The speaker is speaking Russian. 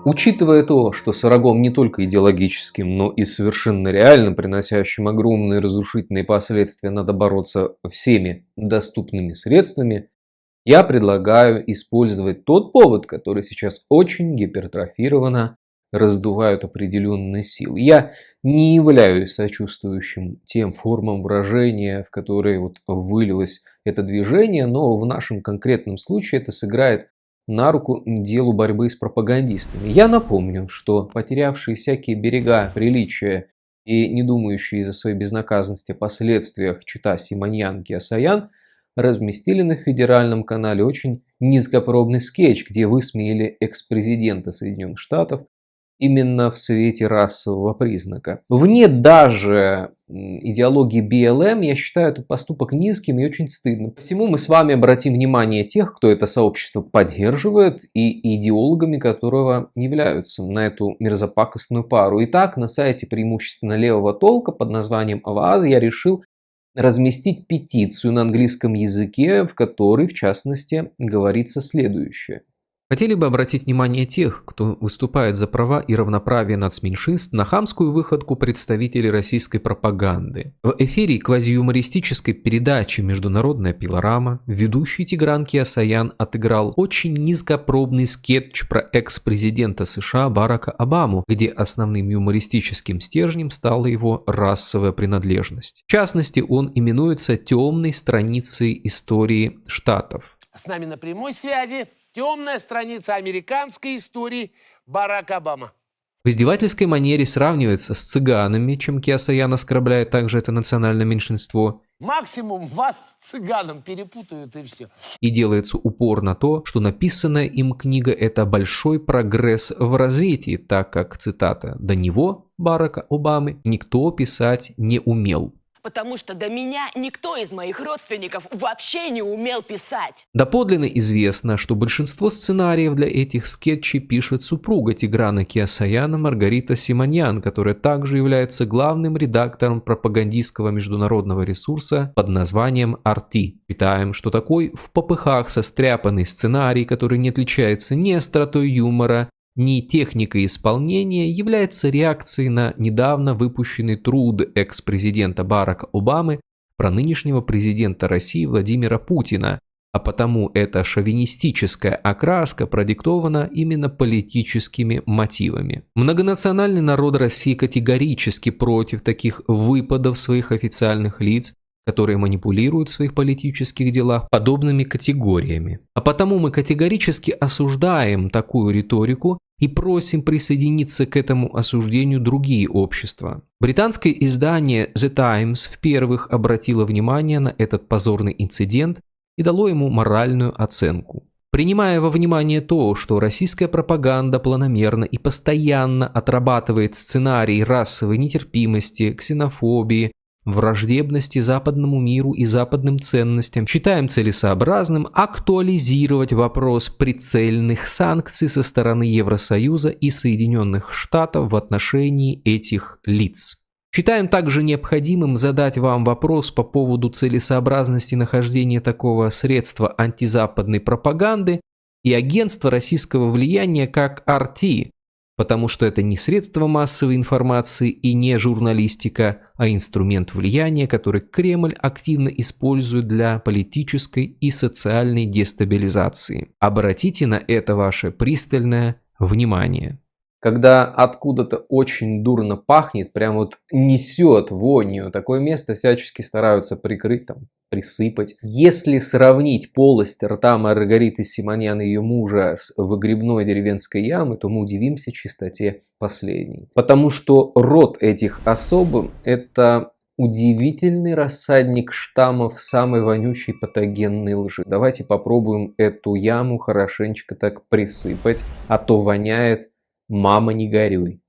Учитывая то, что с врагом не только идеологическим, но и совершенно реальным, приносящим огромные разрушительные последствия, надо бороться всеми доступными средствами, я предлагаю использовать тот повод, который сейчас очень гипертрофированно раздувают определенные силы. Я не являюсь сочувствующим тем формам выражения, в которые вылилось это движение, но в нашем конкретном случае это сыграет на руку делу борьбы с пропагандистами. Я напомню, что потерявшие всякие берега приличия и не думающие из-за своей безнаказанности о последствиях чета Симоньян Кеосаян разместили на федеральном канале очень низкопробный скетч, где высмеяли экс-президента Соединенных Штатов именно в свете расового признака. Вне даже идеологии БЛМ я считаю этот поступок низким и очень стыдным. Посему мы с вами обратим внимание тех, кто это сообщество поддерживает, и идеологами которого являются, на эту мерзопакостную пару. Итак, на сайте преимущественно левого толка под названием АВАЗ я решил разместить петицию на английском языке, в которой, в частности, говорится следующее. Хотели бы обратить внимание тех, кто выступает за права и равноправие нацменьшинств, на хамскую выходку представителей российской пропаганды. В эфире квазиюмористической передачи «Международная пилорама» ведущий Тигран Кеосаян отыграл очень низкопробный скетч про экс-президента США Барака Обаму, где основным юмористическим стержнем стала его расовая принадлежность. В частности, он именуется темной страницей истории Штатов. С нами на прямой связи темная страница американской истории Барак Обама. В издевательской манере сравнивается с цыганами, чем Кеосаян оскорбляет также это национальное меньшинство. Максимум вас с цыганом перепутают и все. И делается упор на то, что написанная им книга – это большой прогресс в развитии, так как, цитата, «до него, Барака Обамы, никто писать не умел». Потому что до меня никто из моих родственников вообще не умел писать. Доподлинно известно, что большинство сценариев для этих скетчей пишет супруга Тиграна Кеосаяна Маргарита Симоньян, которая также является главным редактором пропагандистского международного ресурса под названием RT. Считаем, что такой в попыхах состряпанный сценарий, который не отличается ни остротой юмора, ни техникой исполнения, является реакцией на недавно выпущенный труд экс-президента Барака Обамы про нынешнего президента России Владимира Путина, а потому эта шовинистическая окраска продиктована именно политическими мотивами. Многонациональный народ России категорически против таких выпадов своих официальных лиц, которые манипулируют в своих политических делах подобными категориями. А потому мы категорически осуждаем такую риторику и просим присоединиться к этому осуждению другие общества. Британское издание The Times в-первых обратило внимание на этот позорный инцидент и дало ему моральную оценку. Принимая во внимание то, что российская пропаганда планомерно и постоянно отрабатывает сценарий расовой нетерпимости, ксенофобии, враждебности западному миру и западным ценностям, считаем целесообразным актуализировать вопрос прицельных санкций со стороны Евросоюза и Соединенных Штатов в отношении этих лиц. Считаем также необходимым задать вам вопрос по поводу целесообразности нахождения такого средства антизападной пропаганды и агентства российского влияния как RT, потому что это не средство массовой информации и не журналистика, а инструмент влияния, который Кремль активно использует для политической и социальной дестабилизации. Обратите на это ваше пристальное внимание. Когда откуда-то очень дурно пахнет, прям несет вонью, такое место всячески стараются прикрыть, присыпать. Если сравнить полость рта Маргариты Симоньян и ее мужа с выгребной деревенской ямой, то мы удивимся чистоте последней. Потому что рот этих особ – это удивительный рассадник штаммов самой вонючей патогенной лжи. Давайте попробуем эту яму хорошенечко так присыпать, а то воняет. Мама, не горюй.